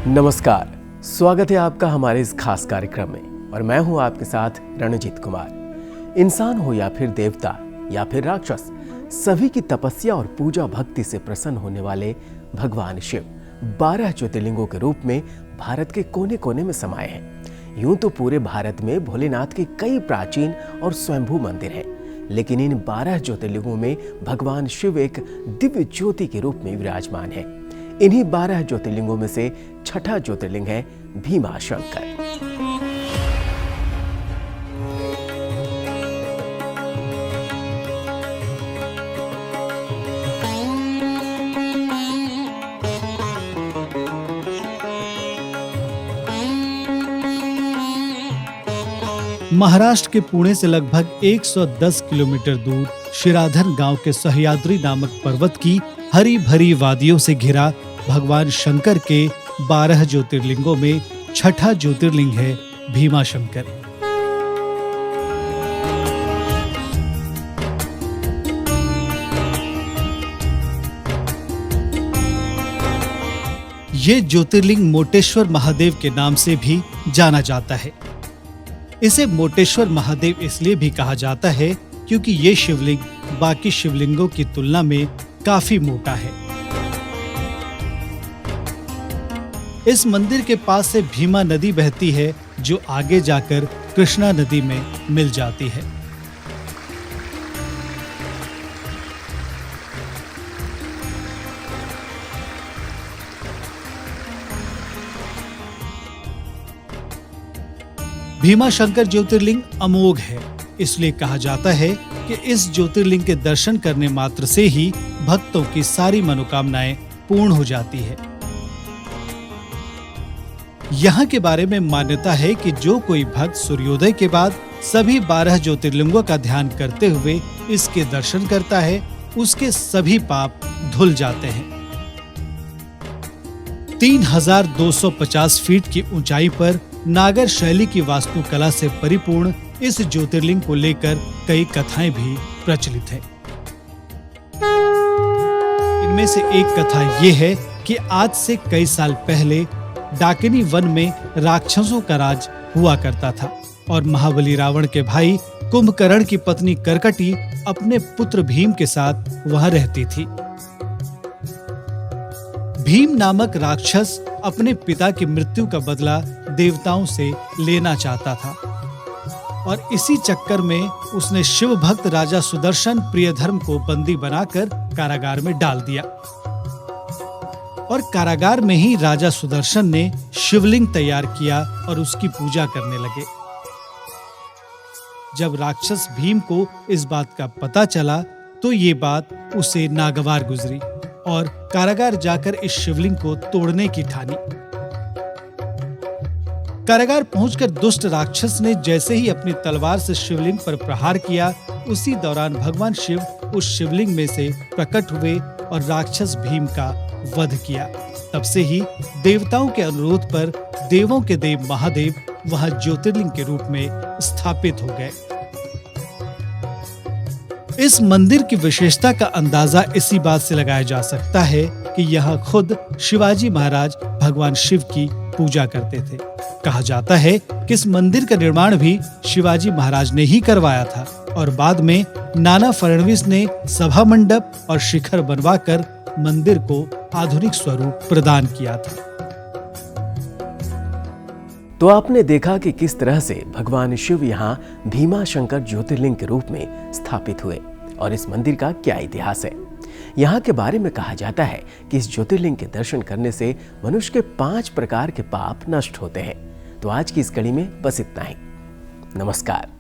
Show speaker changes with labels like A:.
A: नमस्कार, स्वागत है आपका हमारे इस खास कार्यक्रम में और मैं हूं आपके साथ रणजीत कुमार। इंसान हो या फिर देवता या फिर राक्षस, सभी की तपस्या और पूजा भक्ति से प्रसन्न होने वाले भगवान शिव 12 ज्योतिर्लिंगों के रूप में भारत के कोने कोने में समाये हैं। यूं तो पूरे भारत में भोलेनाथ के कई प्राचीन और स्वयंभू मंदिर हैं, लेकिन इन 12 ज्योतिर्लिंगों में भगवान शिव एक दिव्य ज्योति के रूप में विराजमान है। इन्हीं 12 ज्योतिर्लिंगों में से छठा ज्योतिर्लिंग है भीमाशंकर।
B: महाराष्ट्र के पुणे से लगभग 110 किलोमीटर दूर शिराधन गांव के सह्याद्री नामक पर्वत की हरी भरी वादियों से घिरा भगवान शंकर के 12 ज्योतिर्लिंगों में छठा ज्योतिर्लिंग है भीमाशंकर। ये ज्योतिर्लिंग मोटेश्वर महादेव के नाम से भी जाना जाता है। इसे मोटेश्वर महादेव इसलिए भी कहा जाता है क्योंकि ये शिवलिंग बाकी शिवलिंगों की तुलना में काफी मोटा है। इस मंदिर के पास से भीमा नदी बहती है जो आगे जाकर कृष्णा नदी में मिल जाती है। भीमाशंकर ज्योतिर्लिंग अमोघ है, इसलिए कहा जाता है कि इस ज्योतिर्लिंग के दर्शन करने मात्र से ही भक्तों की सारी मनोकामनाएं पूर्ण हो जाती है। यहाँ के बारे में मान्यता है कि जो कोई भक्त सूर्योदय के बाद सभी 12 ज्योतिर्लिंगों का ध्यान करते हुए इसके दर्शन करता है, उसके सभी पाप धुल जाते हैं। 3250 फीट की ऊंचाई पर नागर शैली की वास्तुकला से परिपूर्ण इस ज्योतिर्लिंग को लेकर कई कथाएं भी प्रचलित हैं। इनमें से एक कथा ये है कि आज से कई साल पहले डाकिनी वन में राक्षसों का राज हुआ करता था और महाबली रावण के भाई कुंभकर्ण की पत्नी करकटी अपने पुत्र भीम के साथ वहां रहती थी। भीम नामक राक्षस अपने पिता की मृत्यु का बदला देवताओं से लेना चाहता था और इसी चक्कर में उसने शिव भक्त राजा सुदर्शन प्रियधर्म को बंदी बनाकर कारागार में डाल दिया और कारागार में ही राजा सुदर्शन ने शिवलिंग तैयार किया और उसकी पूजा करने लगे। जब राक्षस भीम को इस बात का पता चला तो ये बात उसे नागवार गुजरी और कारागार जाकर इस शिवलिंग को तोड़ने की ठानी। कारागार पहुंचकर दुष्ट राक्षस ने जैसे ही अपनी तलवार से शिवलिंग पर प्रहार किया, उसी दौरान भगवान शिव उस शिवलिंग में से प्रकट हुए और राक्षस भीम का वध किया। तब से ही देवताओं के अनुरोध पर देवों के देव महादेव वहां ज्योतिर्लिंग के रूप में स्थापित हो गए। इस मंदिर की विशेषता का अंदाजा इसी बात से लगाया जा सकता है कि यहाँ खुद शिवाजी महाराज भगवान शिव की पूजा करते थे। कहा जाता है कि इस मंदिर का निर्माण भी शिवाजी महाराज ने ही करवाया था और बाद में नाना फडणवीस ने सभा मंडप और शिखर बनवाकर मंदिर को आधुनिक स्वरूप प्रदान किया था।
A: तो आपने देखा कि किस तरह से भगवान शिव यहाँ भीमाशंकर ज्योतिर्लिंग के रूप में स्थापित हुए और इस मंदिर का क्या इतिहास है। यहाँ के बारे में कहा जाता है कि इस ज्योतिर्लिंग के दर्शन करने से मनुष्य के 5 प्रकार के पाप नष्ट होते हैं। तो आज की इस कड़ी में बस इतना ही। नमस्कार।